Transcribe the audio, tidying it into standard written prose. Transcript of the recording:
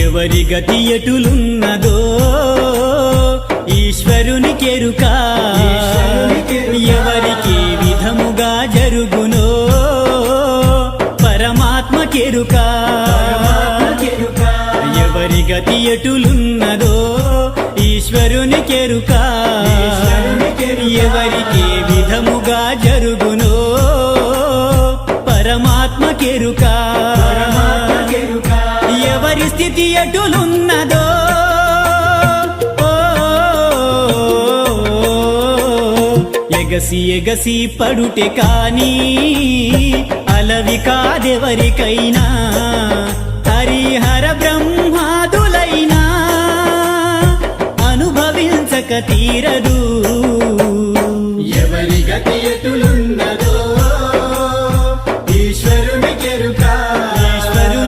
ఎవరి గతి ఎటులున్నదో ఈశ్వరునికెరుక ఎవరికి విధముగా జరుగునో పరమాత్మకెరుక ఎవరి గతి ఎటులున్నదో ఈశ్వరునికెరుక ఎవరికి విధముగా జరుగునో పరమాత్మకెరుక ఎవరి స్థితి ఎటులున్నదో ఎగసి ఎగసి పడుటే కాని అలవి కాదెవరికైనా హరిహర బ్రహ్మాదులైనా అనుభవించక తీరదు